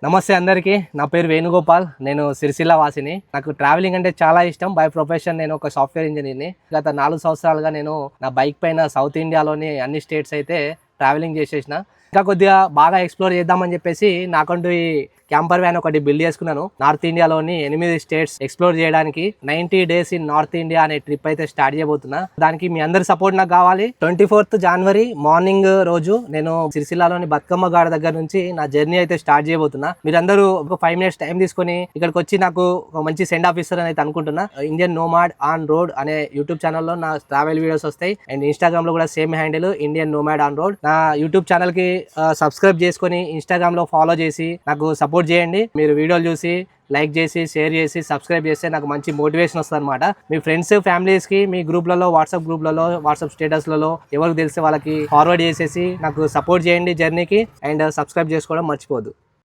నమస్తే అందరికీ. నా పేరు వేణుగోపాల్. నేను సిరిసిల్ల వాసిని. నాకు ట్రావెలింగ్ అంటే చాలా ఇష్టం. బై ప్రొఫెషన్ నేను ఒక సాఫ్ట్వేర్ ఇంజనీర్ని. గత 4 సంవత్సరాలుగా నేను నా బైక్ పైన సౌత్ ఇండియాలోని అన్ని స్టేట్స్ అయితే ట్రావెలింగ్ చేసేసిన. ఇంకా కొద్దిగా బాగా ఎక్స్ప్లోర్ చేద్దామని చెప్పేసి నాకంటూ ఈ క్యాంపర్ వ్యాన్ ఒకటి బిల్డ్ చేసుకున్నాను. నార్త్ ఇండియాలోని 8 స్టేట్స్ ఎక్స్ప్లోర్ చేయడానికి 90 days ఇన్ నార్త్ ఇండియా అనే ట్రిప్ అయితే స్టార్ట్ చేయబోతున్నా. దానికి మీ అందరి సపోర్ట్ నాకు కావాలి. 24th January మార్నింగ్ రోజు నేను సిరిసిల్లాలోని బతుకమ్మ గాడ దగ్గర నుంచి నా జర్నీ అయితే స్టార్ట్ చేయబోతున్నా. మీరందరూ ఒక 5 minutes టైం తీసుకొని ఇక్కడికి వచ్చి నాకు ఒక మంచి సెండ్ ఆఫ్ ఇస్తారని అయితే అనుకుంటున్నా. ఇండియన్ నోమాడ్ ఆన్ రోడ్ అనే యూట్యూబ్ ఛానల్లో నా ట్రావెల్ వీడియోస్ వస్తాయి. అండ్ ఇన్స్టాగ్రామ్ లో కూడా same handle Indian nomad on road. నా యూట్యూబ్ ఛానల్ కి సబ్స్క్రైబ్ చేసుకొని ఇన్స్టాగ్రామ్ లో ఫాలో చేసి నాకు సపోర్ట్ చేయండి. మీరు వీడియోలు చూసి లైక్ చేసి షేర్ చేసి సబ్స్క్రైబ్ చేస్తే నాకు మంచి మోటివేషన్ వస్తుంది అనమాట. మీ ఫ్రెండ్స్ ఫ్యామిలీస్ కి మీ గ్రూప్లలో వాట్సాప్ గ్రూప్లలో వాట్సాప్ స్టేటస్లలో ఎవరికి తెలిస్తే వాళ్ళకి ఫార్వర్డ్ చేసేసి నాకు సపోర్ట్ చేయండి జర్నీకి. అండ్ సబ్స్క్రైబ్ చేసుకోవడం మర్చిపోవద్దు.